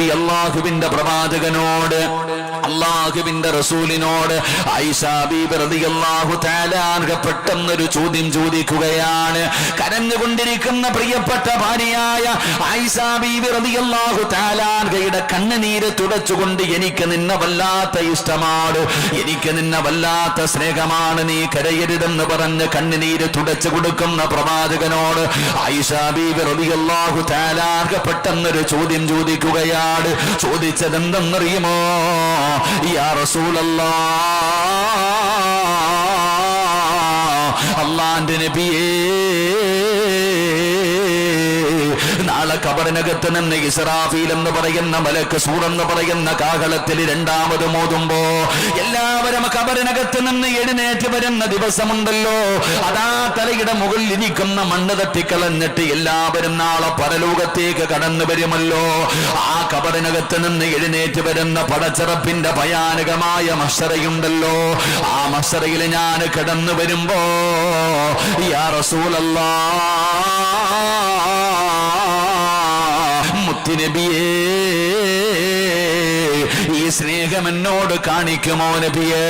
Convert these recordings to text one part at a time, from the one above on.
ബീവി അല്ലാഹുവിന്റെ പ്രവാചകനോട്, അല്ലാഹുവിന്റെ റസൂലിനോട് ആയിഷ ബീബി റളിയല്ലാഹു തആല അൻഹ പെട്ടെന്നൊരു ചോദ്യം ചോദിക്കുകയാണ്. കരഞ്ഞുകൊണ്ടിരിക്കുന്ന പ്രിയപ്പെട്ട ഭാര്യയായ ആയിഷ ബീബി റളിയല്ലാഹു തആല അൻഹയുടെ കണ്ണുനീര് തുടച്ചുകൊണ്ട്, എനിക്ക് നിന്നെ വല്ലാത്ത ഇഷ്ടമാണ്, എനിക്ക് നിന്നെ വല്ലാത്ത സ്നേഹമാണ്, നീ കരയരുതെന്ന് പറഞ്ഞ് കണ്ണുനീര് തുടച്ചു കൊടുക്കുന്ന പ്രവാചകനോട് ആയിഷ ബീബി റളിയല്ലാഹു തആല അൻഹ പെട്ടെന്നൊരു ചോദ്യം ചോദിക്കുകയാണ്. ചോദിച്ചത് എന്തെന്നറിയുമോ? യാ റസൂലല്ലാഹ്, അല്ലാഹുവിന്റെ നബിയേ, നാളെ ഖബറിനകത്ത് നിന്ന് ഇസ്രാഫീൽ എന്ന് പറയുന്ന മലക്ക് സൂർ എന്ന് പറയുന്ന കാഹളത്തിൽ രണ്ടാമത് മോതുമ്പോ എല്ലാവരും ഖബറിനകത്ത് നിന്ന് എഴുന്നേറ്റ് വരുന്ന ദിവസമുണ്ടല്ലോ, അതാ തലയുടെ മുകളിൽ ഇരിക്കുന്ന മണ്ണ് തട്ടിക്കളഞ്ഞിട്ട് എല്ലാവരും നാളെ പരലോകത്തേക്ക് കടന്നു വരുമല്ലോ. ആ ഖബറിനകത്ത് നിന്ന് എഴുന്നേറ്റ് വരുന്ന പടച്ചിറപ്പിന്റെ ഭയാനകമായ മഹ്ശറയുണ്ടല്ലോ, ആ മഹ്ശറയിൽ ഞാൻ കടന്നു വരുമ്പോ യാ റസൂലല്ലാഹ്, മുത്തുനബിയേ, ഈ സ്നേഹം എന്നോട് കാണിക്കുമോ നബിയേ?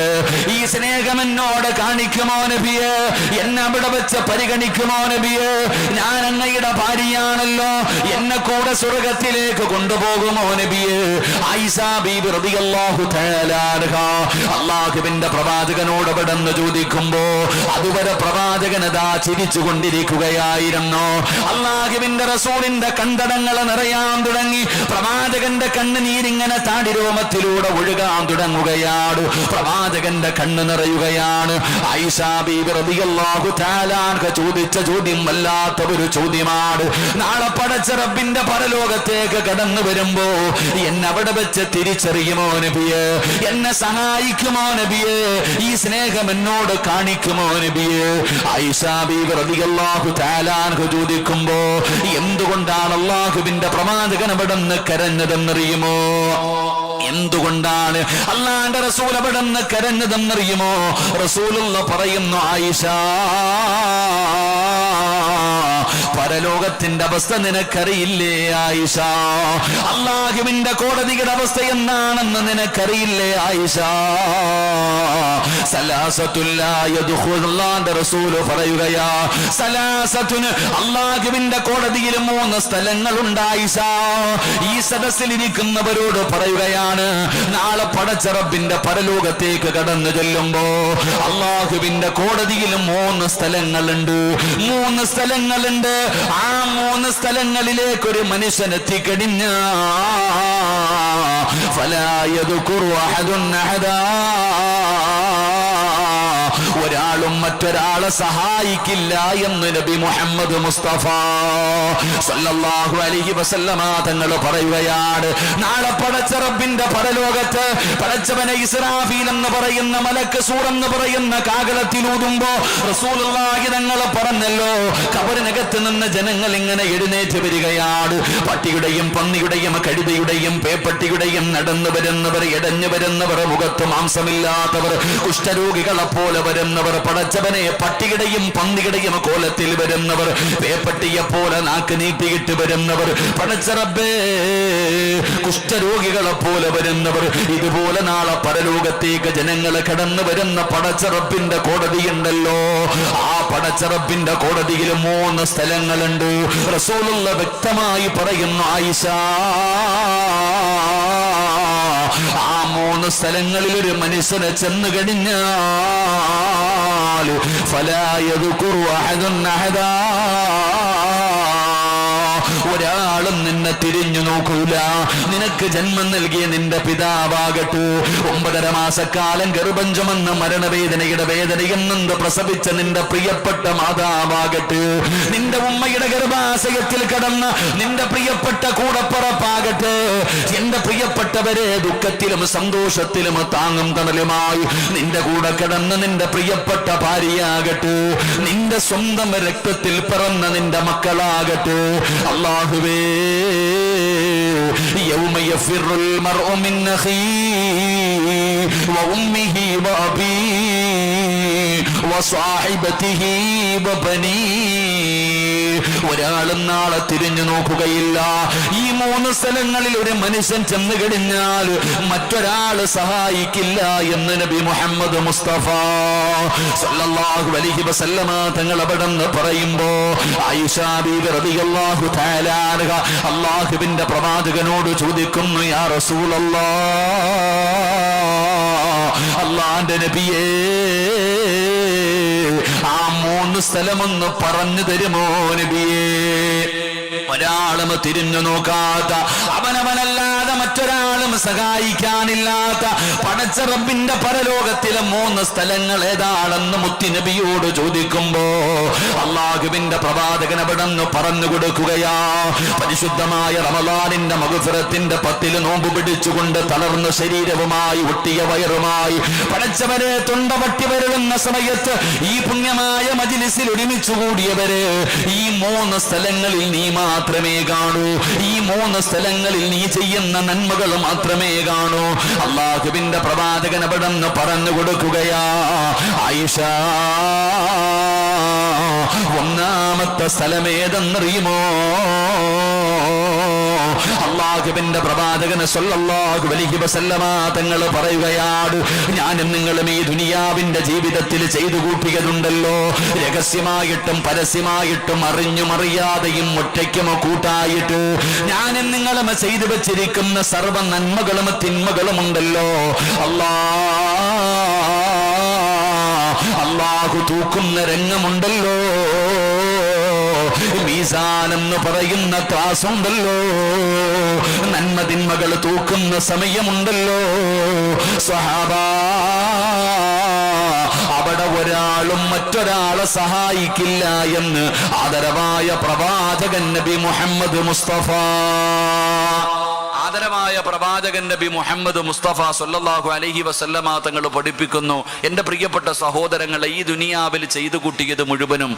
ഈ സ്നേഹം എന്നോട് കാണിക്കുമോ നബിയേ? എന്നെ അവിടെ വെച്ച് പരിഗണിക്കുമോ നബിയേ? ഞാൻ അങ്ങയുടെ ഭാര്യയാണല്ലോ, എന്നെ കൂടെ സ്വർഗത്തിലേക്ക് കൊണ്ടുപോകുമോ നബിയേ? ആയിഷ ബീബി റളിയല്ലാഹു തആല അൻഹ അല്ലാഹുവിന്റെ പ്രവാചകനോട് പെട്ടെന്ന് ചോദിക്കുമ്പോ അതുവരെ പ്രവാചകനതാ ചിരിച്ചുകൊണ്ടിരിക്കുകയായിരുന്നു. അല്ലാഹുവിന്റെ റസൂലിന്റെ കണ്ടടങ്ങൾ നിറയാൻ തുടങ്ങി. പ്രവാചകന്റെ കണ്ണുനീരിങ്ങനെ താടിരോമത്തിലൂടെ ഒഴുകാൻ തുടങ്ങുകയാണ്. പ്രവാചകന്റെ കണ്ണ് നിറയുകയാണ്. ആയിഷ ബീബി റളിയല്ലാഹു തആല അൻഹ ചോദിച്ച ചോദ്യം വല്ലാത്ത ഒരു ചോദ്യമാണ്. നാളെ പടച്ച റബ്ബിന്റെ പരലോകത്തേക്ക് കടന്നു വരുമ്പോ എന്നെ അവിടെ വെച്ച് തിരിച്ചറിയുമോ നബിയേ? എന്നെ സഹായിക്കുമോ നബിയേ? ഈ സ്നേഹം എന്നോട് കാണിക്കുമോ നബിയേ? ആയിഷ ബീബി റളിയല്ലാഹു തആല അൻഹ ചോദിക്കുമ്പോ എന്തുകൊണ്ടാണ് അല്ലാഹുവിന്റെ പ്രവാചകൻ അവിടെ നിന്ന് കരഞ്ഞതെന്നറിയുമോ? എന്തുകൊണ്ടാണ് അല്ലാഹുവിന്റെ റസൂൽ അവിടെ നിന്ന് കരഞ്ഞതെന്നറിയുമോ? റസൂലുള്ള പറയുന്നു, ആയിഷ, പരലോകത്തിന്റെ അവസ്ഥ നിനക്കറിയില്ലേ ആയിഷ? അല്ലാഹുവിന്റെ കോടതിയുടെ അവസ്ഥ എന്താണെന്ന് നിനക്കറിയില്ലേ ആയിഷ? അല്ലാഹുവിന്റെ റസൂൽ പറയുകയാ, സലാസത്തുന്, അല്ലാഹുവിന്റെ കോടതിയിൽ 3 സ്ഥലങ്ങളുണ്ട് ആയിഷ. ഈ സദസ്സിലിരിക്കുന്നവരോട് പറയുകയാണ്, നാളെ പടച്ച റബ്ബിന്റെ പരലോകത്തേക്ക് കടന്നു ചെല്ലുമ്പോ അല്ലാഹുവിന്റെ കോടതിയിൽ 3 സ്ഥലങ്ങളുണ്ട്. 3 സ്ഥലങ്ങളുണ്ട്. ആ 3 സ്ഥലങ്ങളിലേക്ക് ഒരു മനുഷ്യൻ എത്തിക്കഴിഞ്ഞ ഫലാ യദ്കുറു അഹദുൻ അഹദാ, ഒരാളും മറ്റൊരാളെ സഹായിക്കില്ല എന്ന് നബി മുഹമ്മദ് മുസ്തഫ സല്ലല്ലാഹു അലൈഹി വസല്ലമ തങ്ങൾ പറയുകയാണ്. നാളെ പടച്ച റബ്ബിന്റെ പരലോകത്ത് പടച്ചവനെ ഇസ്രാഫീൽ എന്ന് പറയുന്ന മലക്ക് സൂർ എന്ന് പറയുന്ന കാഹളത്തിലൂതുമ്പോ റസൂലുള്ളാഹി തങ്ങൾ പറഞ്ഞല്ലോ, ഖബറിനകത്ത് നിന്ന് ജനങ്ങൾ ഇങ്ങനെ എഴുന്നേറ്റ് വരികയാണ്. പട്ടിയുടെയും പന്നിയുടെയും കഴുതയുടെയും പേപ്പട്ടിയുടെയും നടന്നു വരുന്നവർ, ഇടഞ്ഞു വരുന്നവർ, മുഖത്ത് മാംസമില്ലാത്തവർ, കുഷ്ഠരോഗികളെ പോലെ വരുന്നവർ, പടച്ചവനെ പട്ടിയുടെയും പന്നിയുടെയും കോലത്തിൽ വരുന്നവർ, പേപ്പട്ടിയെ പോലെ നാക്ക് നീട്ടിയിട്ട് വരുന്നവർ, പടച്ച റബ്ബേ കുഷ്ഠരോഗികളെ പോലെ വരുന്നവർ, ഇതുപോലെ നാളെ പരലോകത്തേക്ക് ജനങ്ങൾ കടന്നു വരുന്ന പടച്ച റബ്ബിന്റെ കോടതിയുണ്ടല്ലോ. ആ പടച്ച റബ്ബിന്റെ കോടതിയിൽ 3 സ്ഥലങ്ങളുണ്ട്. റസൂലുള്ള വ്യക്തമായി പറയുന്നു, ആയിഷ, ആ 3 സ്ഥലങ്ങളിൽ ഒരു മനുഷ്യനെ ചെന്ന് കഴിഞ്ഞാൽ ഫലാ യദ്കുറു അഹദുൻ അഹദാ, ഒരാളും നിന്നെ തിരിഞ്ഞു നോക്കൂല. നിനക്ക് ജന്മം നൽകിയ നിന്റെ പിതാവാകട്ടെ, 9.5 മാസക്കാലം ഗർഭം ചുമന്ന് മരണവേദനയുടെ വേദനയെന്ന് പ്രസവിച്ച നിന്റെ പ്രിയപ്പെട്ട മാതാവാകട്ടെ, നിന്റെ ഉമ്മയുടെ ഗർഭാശയത്തിൽ കടന്ന നിന്റെ പ്രിയപ്പെട്ട കൂടപ്പറപ്പാകട്ടെ, എന്റെ പ്രിയപ്പെട്ടവരെ ദുഃഖത്തിലും സന്തോഷത്തിലും താങ്ങും തണലുമായി നിന്റെ കൂടെ കിടന്ന നിന്റെ പ്രിയപ്പെട്ട ഭാര്യയാകട്ടെ, നിന്റെ സ്വന്തം രക്തത്തിൽ പിറന്ന നിന്റെ മക്കളാകട്ടെ, അല്ലാഹുവേ, യൗമ യഫിറുൽ മർഉ മിൻ അഖീഹി വഉമ്മിഹി വഅബീഹി വസ്വാഹിബതിഹി വബനീ. ഒരാളും നാളെ തിരിഞ്ഞു നോക്കുകയില്ല. ഈ 3 സ്ഥലങ്ങളിൽ ഒരു മനുഷ്യൻ ചെന്ന് കഴിഞ്ഞാൽ മറ്റൊരാള് സഹായിക്കില്ല എന്ന് നബി മുഹമ്മദ് മുസ്തഫ സല്ലല്ലാഹു അലൈഹി വസല്ലമ തങ്ങൾ അവിടെന്ന് പറയുമ്പോ ആയിഷ ബീവി റളിയല്ലാഹു തആല അൻഹ അല്ലാഹുവിന്റെ പ്രവാചകനോട് ചോദിക്കുന്നു, യാ റസൂലല്ലാഹ്, അല്ലാഹുവിന്റെ നബിയേ, ആ 3 സ്ഥലമൊന്ന് പറഞ്ഞു തരുമോ നബിയേ? ഒരാളും തിരിഞ്ഞു നോക്കാത്ത, അവനവനല്ലാതെ മറ്റൊരാളും സഹായിക്കാനില്ലാത്ത പടച്ച റബ്ബിന്റെ പരലോകത്തിലെ 3 സ്ഥലങ്ങൾ ഏതാണെന്ന് മുത്തുനബിയോട് ചോദിക്കുമ്പോ അല്ലാഹുവിന്റെ പ്രവാചകൻ അവിടെന്ന് പറഞ്ഞു കൊടുക്കുകയാ. പരിശുദ്ധമായ റമളാനിന്റെ മഗ്ഫിറത്തിന്റെ 10 നോമ്പ് പിടിച്ചുകൊണ്ട് തളർന്ന ശരീരവുമായി ഒട്ടിയ വയറുമായി പടച്ചവരെ തൊണ്ടപട്ടി വരളുന്ന സമയത്ത് ഈ പുണ്യമായ മജ്‌ലിസിൽ ഒരുമിച്ചു കൂടിയവര് ഈ 3 സ്ഥലങ്ങളിൽ നീ മാത്രമേ കാണൂ. ഈ 3 സ്ഥലങ്ങളിൽ നീ ചെയ്യുന്ന നന്മകൾ മാത്രമേ കാണൂ. അല്ലാഹുവിന്റെ പ്രവാചകൻ അവിടെന്ന് പറഞ്ഞു കൊടുക്കുകയാ, ആയിഷ, ഒന്നാമത്തെ സ്ഥലമേതെന്നറിയുമോ? അല്ലാഹുവിന്റെ പ്രവാചകൻ സല്ലല്ലാഹു അലൈഹി വസല്ലമ തങ്ങൾ പറയുകയാണ്, ഞാനും നിങ്ങളും ഈ ദുനിയാവിന്റെ ജീവിതത്തിൽ ചെയ്തു കൂട്ടിയതുണ്ടല്ലോ, രഹസ്യമായിട്ടും പരസ്യമായിട്ടും അറിഞ്ഞും അറിയാതെയും ഒറ്റയ്ക്കും കൂട്ടായിട്ട് ഞാനും നിങ്ങളും ചെയ്തു വെച്ചിരിക്കുന്ന സർവ്വ നന്മകളും തിന്മകളും ഉണ്ടല്ലോ, അല്ലാഹു തൂക്കുന്ന രംഗമുണ്ടല്ലോ, മീസാൻ എന്ന് പറയുന്ന ത്രാസുണ്ടല്ലോ, നന്മ തിന്മകൾ തൂക്കുന്ന സമയമുണ്ടല്ലോ സ്വഹാബാ, അവിടെ ഒരാളും മറ്റൊരാളെ സഹായിക്കില്ല എന്ന് ആദരവായ പ്രവാചകൻ നബി മുഹമ്മദ് മുസ്തഫ. ആദരവായ പ്രവാചകൻ നബി മുഹമ്മദ് മുസ്തഫ സല്ലല്ലാഹു അലൈഹി വസല്ലമ തങ്ങൾ പഠിപ്പിക്കുന്നു, എൻ്റെ പ്രിയപ്പെട്ട സഹോദരങ്ങളെ, ഈ ദുനിയാവിൽ ചെയ്തു കൂട്ടിയത് മുഴുവനും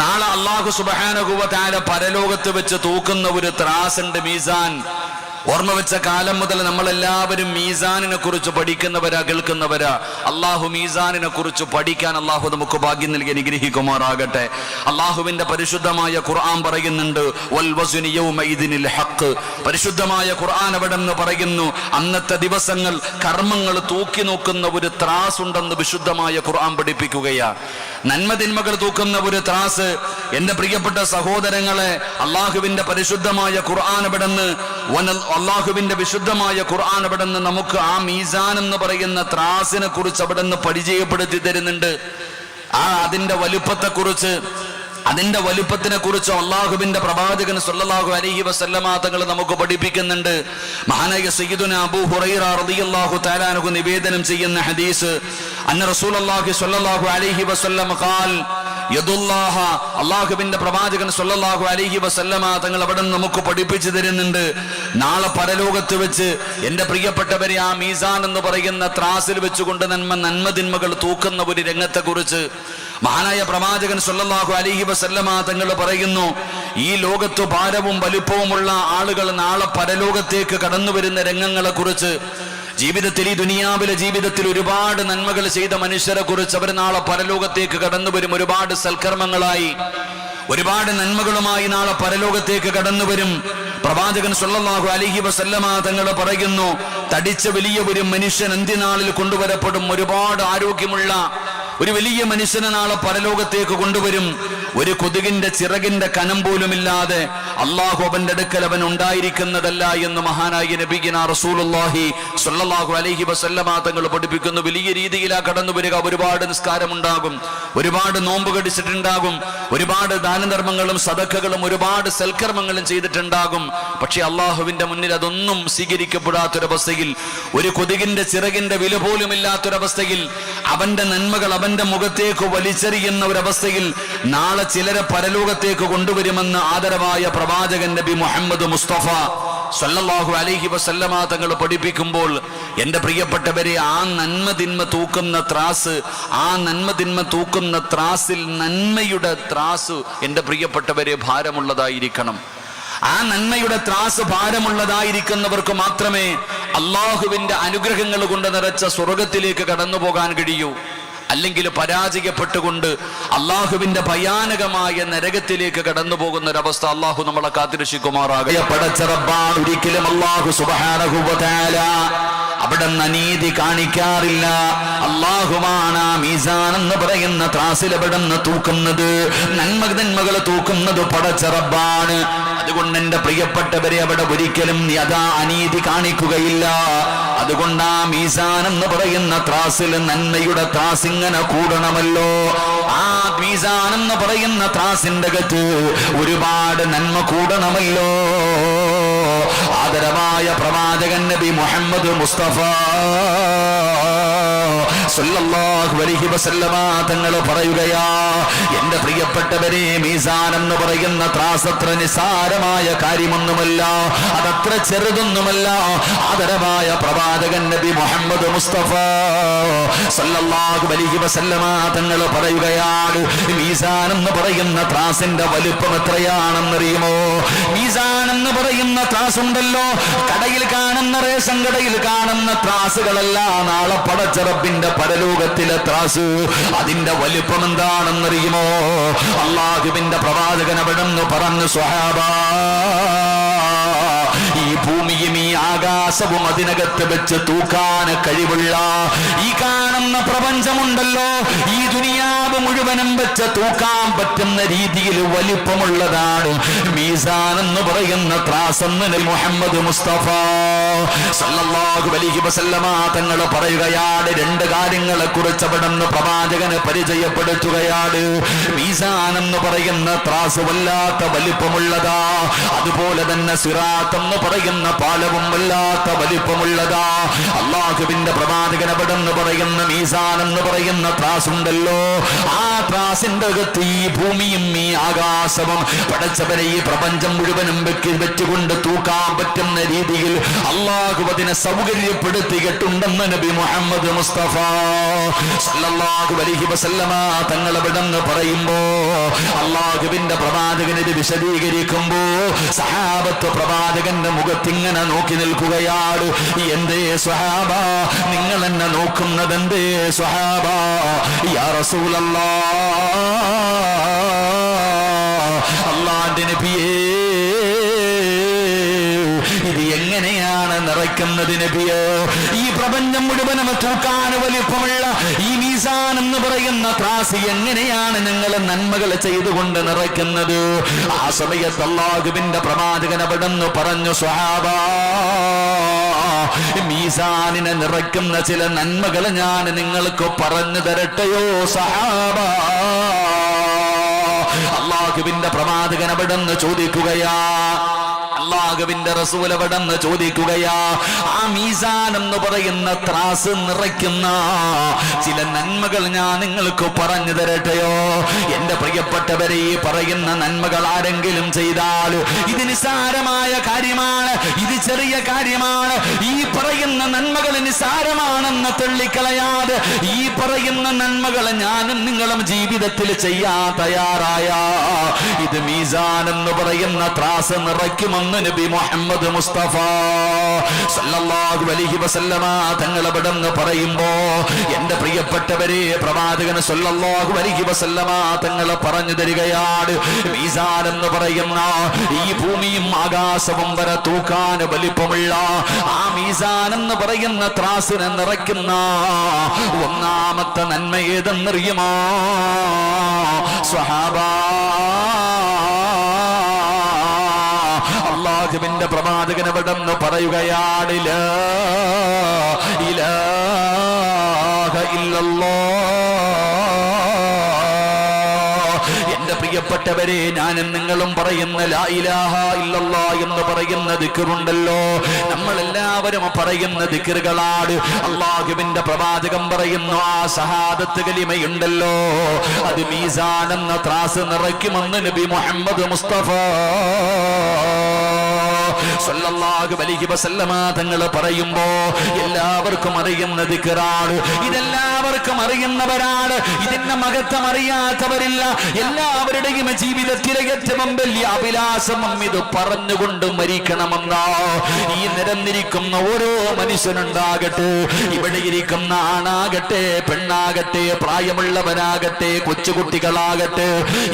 നാളെ അല്ലാഹു സുബ്ഹാനഹു വ തആല പരലോകത്ത് വെച്ച് തൂക്കുന്ന ഒരു ത്രാസുണ്ട്, മീസാൻ. ഓർമ്മ വെച്ച കാലം മുതൽ നമ്മളെല്ലാവരും മീസാനിനെ കുറിച്ച് പഠിക്കുന്നവരാ, കേൾക്കുന്നവരാ. അള്ളാഹു മീസാനിനെ കുറിച്ച് പഠിക്കാൻ അള്ളാഹു നമുക്ക് ഭാഗ്യം നൽകി അനുഗ്രഹിക്കുമാറാകട്ടെ. അള്ളാഹുവിന്റെ പരിശുദ്ധമായ ഖുർആൻ പറയുന്നുണ്ട്, വൽ വസ്നു യൗമഇദിനിൽ ഹഖ്. പരിശുദ്ധമായ ഖുർആൻ അവിടെന്ന് പറയുന്നു, അന്നത്തെ ദിവസങ്ങൾ കർമ്മങ്ങൾ തൂക്കി നോക്കുന്ന ഒരു ത്രാസ് ഉണ്ടെന്ന് വിശുദ്ധമായ ഖുർആൻ പഠിപ്പിക്കുകയാ. നന്മ തിന്മകൾ തൂക്കുന്ന ഒരു ത്രാസ്. എന്റെ പ്രിയപ്പെട്ട സഹോദരങ്ങളെ, അള്ളാഹുവിന്റെ പരിശുദ്ധമായ ഖുർആൻ അവിടെന്ന് അള്ളാഹുവിന്റെ വിശുദ്ധമായ ഖുർആൻ അവിടെന്ന് നമുക്ക് ആ മീസാൻ എന്ന് പറയുന്ന ത്രാസിനെ കുറിച്ച് അവിടെന്ന് പരിചയപ്പെടുത്തി തരുന്നുണ്ട്. അതിന്റെ വലുപ്പത്തെക്കുറിച്ച്, അതിന്റെ വലുപ്പത്തിനെ കുറിച്ച് അള്ളാഹുവിന്റെ പ്രവാചകൻ സല്ലല്ലാഹു അലൈഹി വസല്ലമ തങ്ങൾ നമുക്ക് പഠിപ്പിക്കുന്നുണ്ട്. മഹാനായ സയ്യിദുനാ അബൂ ഹുറൈറ റളിയല്ലാഹു തആല അൻഹു നിവേദനം ചെയ്യുന്ന ഹദീസ്, അന്ന റസൂലുള്ളാഹി സ്വല്ലല്ലാഹു അലൈഹി വസല്ലം ഖാൽ യദുല്ലാഹ, അള്ളാഹുവിന്റെ പ്രവാചകൻ സല്ലല്ലാഹു അലൈഹി വസല്ലമ തങ്ങൾ അവിടെ നമുക്ക് പഠിപ്പിച്ചു തരുന്നുണ്ട്, നാളെ പരലോകത്ത് വെച്ച് എന്റെ പ്രിയപ്പെട്ടവരെ ആ മീസാൻ എന്ന് പറയുന്ന ത്രാസിൽ വെച്ചുകൊണ്ട് നന്മ തിന്മകൾ തൂക്കുന്ന ഒരു രംഗത്തെ കുറിച്ച് മഹാനായ പ്രവാചകൻ സല്ലല്ലാഹു അലൈഹി വസല്ലമ തങ്ങൾ പറയുന്നു, ഈ ലോകത്ത് ഭാരവും വലുപ്പവുമുള്ള ആളുകൾ നാളെ പരലോകത്തേക്ക് കടന്നു വരുന്ന രംഗങ്ങളെ കുറിച്ച്, ജീവിതത്തിൽ, ഈ ദുനിയാവിലെ ജീവിതത്തിൽ ഒരുപാട് നന്മകൾ ചെയ്ത മനുഷ്യരെ കുറിച്ച് അവർ നാളെ പരലോകത്തേക്ക് കടന്നു വരും. ഒരുപാട് സൽക്കർമ്മങ്ങളായി, ഒരുപാട് നന്മകളുമായി നാളെ പരലോകത്തേക്ക് കടന്നു വരും. പ്രവാചകൻ സല്ലല്ലാഹു അലൈഹി വസല്ലമ തങ്ങൾ പറയുന്നു, തടിച്ച വലിയ ഒരു മനുഷ്യൻ അന്ത്യനാളിൽ കൊണ്ടുവരപ്പെടും. ഒരുപാട് ആരോഗ്യമുള്ള ഒരു വലിയ മനുഷ്യനെ നാളെ പരലോകത്തേക്ക് കൊണ്ടുവരും. ഒരു കൊതുകിന്റെ ചിറകിന്റെ കനം പോലുമില്ലാതെ അള്ളാഹു അവന്റെ അടുക്കൽ അവൻ ഉണ്ടായിരിക്കുന്നതല്ല എന്ന് മഹാനായ നബിയിന റസൂലുള്ളാഹി സ്വല്ലല്ലാഹു അലൈഹി വസല്ലമ തങ്ങൾ പഠിപ്പിക്കുന്നു. വലിയ രീതിയിലാ കടന്നു വരിക. ഒരുപാട് നിസ്കാരമുണ്ടാകും, ഒരുപാട് നോമ്പ് കടിച്ചിട്ടുണ്ടാകും, ഒരുപാട് ദാനധർമ്മങ്ങളും സദഖകളും ഒരുപാട് സൽക്കർമ്മങ്ങളും ചെയ്തിട്ടുണ്ടാകും. പക്ഷെ അള്ളാഹുവിന്റെ മുന്നിൽ അതൊന്നും സ്വീകരിക്കപ്പെടാത്തൊരവസ്ഥയിൽ, ഒരു കൊതുകിന്റെ ചിറകിന്റെ വില പോലുമില്ലാത്തൊരവസ്ഥയിൽ, അവന്റെ നന്മകൾ അവന്റെ മുഖത്തേക്ക് വലിച്ചെറിയുന്ന ഒരവസ്ഥയിൽ നാളെ ചിലരെ പരലോകത്തേക്ക് കൊണ്ടുവരുമെന്ന് ആദരവായ പ്രവാചകൻ നബി മുഹമ്മദ് മുസ്തഫ സല്ലല്ലാഹു അലൈഹി വസല്ലമ തങ്ങൾ പഠിപ്പിക്കുമ്പോൾ, എന്റെ പ്രിയപ്പെട്ടവരെ, ആ നന്മ തിന്മ തൂക്കുന്ന ത്രാസ്, ആ നന്മ തിന്മ തൂക്കുന്ന ത്രാസിൽ നന്മയുടെ ത്രാസ് എന്റെ പ്രിയപ്പെട്ടവരെ ഭാരമുള്ളതായിരിക്കണം. ആ നന്മയുടെ ത്രാസ് ഭാരമുള്ളതായിരിക്കുന്നവർക്ക് മാത്രമേ അള്ളാഹുവിന്റെ അനുഗ്രഹങ്ങൾ കൊണ്ട് നിറച്ച സ്വർഗത്തിലേക്ക് കടന്നു പോകാൻ കഴിയൂ. അല്ലെങ്കിൽ പരാജയപ്പെട്ടുകൊണ്ട് അള്ളാഹുവിന്റെ ഭയാനകമായ നരകത്തിലേക്ക് കടന്നു പോകുന്ന ഒരവസ്ഥ അള്ളാഹു നമ്മളെ കാത്തിരക്ഷിക്കുമാറാകട്ടെ. പടച്ച റബ്ബാണ്, ഒരിക്കലും അള്ളാഹു സുബ്ഹാനഹു വ തആല അവിടെ അനീതി കാണിക്കാറില്ല. അള്ളാഹുവാണ് ആ മീസാൻ എന്ന് പറയുന്ന ത്രാസിൽ അവിടെ തൂക്കുന്നത്, നന്മകൾ തൂക്കുന്നത് പടച്ച റബ്ബാണ്. അതുകൊണ്ട് എന്റെ പ്രിയപ്പെട്ടവരെ, അവിടെ ഒരിക്കലും യഥാ അനീതി കാണിക്കുകയില്ല. അതുകൊണ്ട് ആ മീസാൻ എന്ന് പറയുന്ന ത്രാസിൽ നന്മയുടെ ത്രാസ് ഇങ്ങനെ കൂടണമല്ലോ. ആ മീസാൻ എന്ന് പറയുന്ന ത്രാസിന്റെ അകത്ത് ഒരുപാട് നന്മ കൂടണമല്ലോ. ആദരവായ പ്രവാചകൻ നബി മുഹമ്മദ് മുസ്തഫ സല്ലല്ലാഹു അലൈഹി വസല്ലമ തങ്ങൾ പറയുകയാ, എന്റെ പ്രിയപ്പെട്ടവരെ, മീസാൻ എന്ന് പറയുന്ന ത്രാസ് അത്ര നിസാരമായ കാര്യമൊന്നുമല്ല, അതത്ര ചെറുതൊന്നുമല്ല. ആദരവായ പ്രവാചകൻ നബി മുഹമ്മദ് മുസ്തഫ സല്ലല്ലാഹു അലൈഹി വസല്ലമ തങ്ങൾ പറയുകയാണ്, മീസാൻ എന്ന് പറയുന്ന ത്രാസിന്റെ വലിപ്പം എത്രയാണെന്നറിയുമോ? മീസാൻ എന്ന് പറയുന്ന ത്രാസ് ഉണ്ടല്ലോ, കടയിൽ കാണുന്ന റേഷൻ കടയിൽ കാണുന്ന ത്രാസുകളല്ല, നാളെ പടച്ച റബ്ബിന്റെ പരലോകത്തിലെ ത്രാസ്, അതിന്റെ വലിപ്പം എന്താണെന്നറിയുമോ? അല്ലാഹുവിന്റെ പ്രവാചകൻ അവിടെന്ന് പറഞ്ഞു, സ്വഹാബാ, ഈ ഭൂമിയും ഈ ആകാശവും അതിനകത്ത് വെച്ച് തൂക്കാൻ കഴിവുള്ള ഈ കാണുന്ന പ്രപഞ്ചമുണ്ടല്ലോ, ഈ ദുനിയാവ് മുഴുവനും വെച്ച് തൂക്കാൻ പറ്റുന്ന രീതിയിൽ വലിപ്പമുള്ളതാണ് മീസാൻ എന്ന് പറയുന്ന ത്രാസ് എന്ന് നബി മുഹമ്മദ് മുസ്തഫ സല്ലല്ലാഹു അലൈഹി വസല്ലമ തങ്ങൾ പറയുകയാണ്. രണ്ട് കാര്യങ്ങളെ കുറിച്ച് അവിടുന്ന് പ്രവാചകനെ പരിചയപ്പെടുത്തുകയാണ്. മീസാൻ എന്ന് പറയുന്ന ത്രാസ് വല്ലാത്ത വലിപ്പമുള്ളതാ, അതുപോലെ തന്നെ സിറാത്ത് എന്ന് പറയുന്ന പാലവും വല്ലാത്ത വലിപ്പമുള്ളതാ. അല്ലാഹുവിന്റെ പ്രവാചകൻ അവിടുന്ന് പറയുന്ന മീസാൻ എന്ന് പറയുന്ന ത്രാസ് ഉണ്ടല്ലോ, ആ ത്രാസിന്റെ അകത്ത് ഈ ഭൂമിയും ഈ ആകാശവും പടച്ചവനെ ഈ പ്രപഞ്ചം മുഴുവനും വെച്ചുകൊണ്ട് തൂക്കാൻ പറ്റുന്ന രീതിയിൽ അള്ളാഹു അതിനെ സൗകര്യപ്പെടുത്തിയിട്ടുണ്ടെന്ന് നബി മുഹമ്മദ് മുസ്തഫ സല്ലല്ലാഹു അലൈഹി വസല്ലമ തങ്ങൾ അവിടുന്ന് പറയുമ്പോ, അള്ളാഹുവിന്റെ പ്രവാചകൻ ഇത് വിശദീകരിക്കുമ്പോ സഹാബത്ത് പ്രവാചകന്റെ മുഖത്തിങ്ങനെ നോക്കി നിൽക്കുകയാണ്. എന്തേ സ്വഹാബ, നിങ്ങൾ എന്നെ നോക്കുന്നത് എന്തേ സ്വഹാബ? യാ റസൂലല്ലാഹ്, അല്ലാഹുവിന്റെ നബിയേ, ഇത് എങ്ങനെയാണ് നിറയ്ക്കുന്നത് നബിയേ? ഈ പ്രപഞ്ചം മുഴുവനും തൂക്കാൻ വലിപ്പമുള്ള ഈ മീസാൻ എന്ന് പറയുന്ന ത്രാസ് എങ്ങനെയാണ് നിങ്ങൾ നന്മകൾ ചെയ്തുകൊണ്ട് നിറയ്ക്കുന്നത്? ആ സമയത്ത് അല്ലാഹുവിന്റെ പ്രവാചകൻ അവിടുന്ന് പറഞ്ഞു, സ്വഹാബാ, മീസാനിനെ നിറയ്ക്കുന്ന ചില നന്മകൾ ഞാൻ നിങ്ങൾക്ക് പറഞ്ഞു തരട്ടെയോ സഹാബാ? അല്ലാഹുവിന്റെ പ്രവാചകൻ അവിടുന്ന് ചോദിക്കുകയാ, അല്ലാഹുവിന്റെ റസൂൽ അവിടുന്ന് ചോദിക്കുകയാ, ആ മീസാൻ എന്ന് പറയുന്ന ത്രാസ് നിറയ്ക്കുന്ന ചില നന്മകൾ ഞാൻ നിങ്ങൾക്ക് പറഞ്ഞു തരട്ടെയോ? എന്റെ പ്രിയപ്പെട്ടവരെ, ഈ പറയുന്ന നന്മകൾ ആരെങ്കിലും ചെയ്താൽ ഇത് നിസ്സാരമായ കാര്യമാണ്, ഇത് ചെറിയ കാര്യമാണ്. ഈ പറയുന്ന നന്മകൾ നിസ്സാരമാണെന്ന് തള്ളിക്കളയാതെ ഈ പറയുന്ന നന്മകൾ ഞാനും നിങ്ങളും ജീവിതത്തിൽ ചെയ്യാൻ തയ്യാറായ ഇത് മീസാൻ എന്ന് പറയുന്ന ത്രാസ് നിറയ്ക്കുമെന്ന് നബി മുഹമ്മദ് മുസ്തഫ സല്ലല്ലാഹു അലൈഹി വസല്ലമ തങ്ങൾ അവിടുന്ന് പറയുമ്പോ, എന്റെ പ്രിയപ്പെട്ടവരെ, പ്രവാചകൻ സല്ലല്ലാഹു അലൈഹി വസല്ലമ തങ്ങൾ പറഞ്ഞു തരികയാണ്, മീസാൻ എന്ന് പറയുന്ന ഈ ഭൂമിയും ആകാശവും വരെ തൂക്കാൻ വലിപ്പമുള്ള ആ മീസാൻ എന്ന് പറയുന്ന ത്രാസിനെ നിറയ്ക്കുന്ന ഒന്നാമത്തെ നന്മ ഏതെന്നറിയുമോ സ്വഹാബാ? അല്ലാഹുവിന്റെ പ്രവാചകൻ അവിടുന്ന് പറയുകയാണ്, ലാ ഇലാഹ ഇല്ലല്ലാഹ്. എന്റെ പ്രിയപ്പെട്ടവരെ, ഞാനും നിങ്ങളും പറയുന്ന ലാ ഇലാഹ ഇല്ലല്ലാഹ് എന്ന് പറയുന്ന ദിക്റുണ്ടല്ലോ, നമ്മളെല്ലാവരും പറയുന്ന ദിക്റുകളാണ്. അല്ലാഹുവിന്റെ പ്രവാചകൻ പറയുന്നു, ആ ഷഹാദത്ത് കലിമയുണ്ടല്ലോ, അത് മീസാൻ എന്ന ത്രാസ് നിറയ്ക്കുമെന്ന് നബി മുഹമ്മദ് മുസ്തഫ സല്ലല്ലാഹു അലൈഹി വസല്ലമ തങ്ങൾ പറയുമ്പോ എല്ലാവർക്കും അറിയുന്ന ദിക്റാണ്, ഇതെല്ലാവർക്കും അറിയുന്നവരാണ്, ഇതിന്റെ മഹത്വം അറിയാത്തവരില്ല. എല്ലാവരുടെയും ജീവിതത്തിലെ ഏറ്റവും വലിയ അഭിലാഷം ഇത് പറഞ്ഞുകൊണ്ട് മരിക്കണമെന്നാ. ഈ നിരന്നിരിക്കുന്ന ഓരോ മനുഷ്യനുണ്ടാകട്ടെ, ഇവിടെ ഇരിക്കുന്ന ആണാകട്ടെ പെണ്ണാകട്ടെ പ്രായമുള്ളവനാകട്ടെ കൊച്ചുകുട്ടികളാകട്ടെ,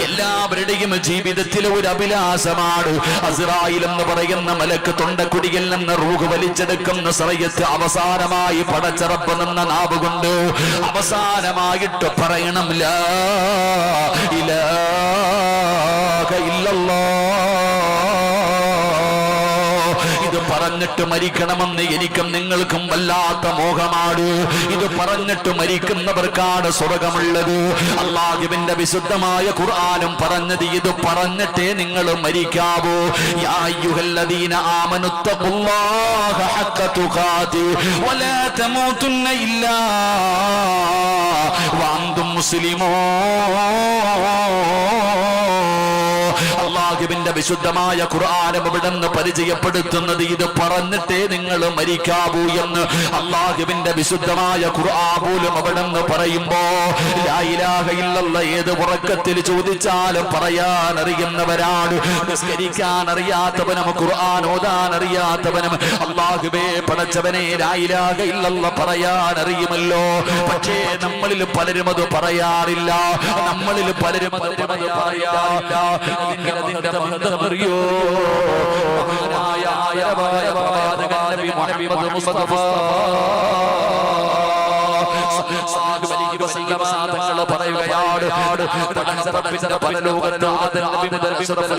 എല്ലാവരുടെയും ജീവിതത്തിലെ ഒരു അഭിലാഷമാണ് അസ്റായിൽ എന്ന് പറയുന്ന മലക്ക് തൊണ്ടക്കുടിയിൽ നിന്ന് റൂഹ് വലിച്ചെടുക്കുന്ന സമയത്ത് അവസാനമായി പടച്ചറപ്പ് നിന്ന നാവ് കൊണ്ട് അവസാനമായിട്ട് പറയണം ലാ ഇലാഹ ഇല്ലല്ലാഹ്. ഇത് പറഞ്ഞിട്ട് മരിക്കണമെന്ന് എനിക്കും നിങ്ങൾക്കും വല്ലാത്ത മോഹമാണ്. ഇത് പറഞ്ഞിട്ട് മരിക്കുന്നവർക്കാണ് സ്വർഗമുള്ളത്. അല്ലാഹുവിന്റെ വിശുദ്ധമായ ഖുർആനും പറഞ്ഞത് ഇത് പറഞ്ഞിട്ടേ നിങ്ങൾ മരിക്കാവൂ. യാ അയ്യുഹല്ലദീന ആമനുത്തഖുല്ലാഹ ഹഖ്ക തുഖാതി വലാ തമൂതുന്ന ഇല്ലാ വഅൻതും മുസ്ലിമൂൻ. അല്ലാഹുവിന്റെ വിശുദ്ധമായ ഖുർആനും ഇവിടുന്ന് പരിചയപ്പെടുത്തുന്നത് ഇത് പറഞ്ഞിട്ടേ നിങ്ങൾ മരിക്കാവൂ എന്ന്. അല്ലാഹുവിന്റെ വിശുദ്ധമായ ഖുർആൻ പോലും അവിടുന്ന് പറയുമ്പോ ലാ ഇലാഹ ഇല്ലല്ലാഹ് ഏത് ഉറക്കത്തിൽ ചോദിച്ചാലും പറയാൻ അറിയുന്നവരാണ്. നിസ്കരിക്കാൻ അറിയാത്തവനും ഖുർആൻ ഓതാൻ അറിയാത്തവനും അല്ലാഹുവേ പടച്ചവനെ ലാ ഇലാഹ ഇല്ലല്ലാഹ് പറയാൻ അറിയുമല്ലോ. പക്ഷേ നമ്മളിൽ പലരും അത് പറയാറില്ല, നമ്മളിൽ പലരും അത് പറയാറില്ല. അതിന്റെ മഹത്വമറിയോ? മഹാനായ ആയവായ പ്രവാചകൻ നബി മുഹമ്മദ് മുസ്തഫ തങ്ങൾ പറയുകയാണ്, പടച്ചറപ്പിന്റെ പരലോകത്ത് ആദം നബി മുതൽ അഷ്റഫുൽ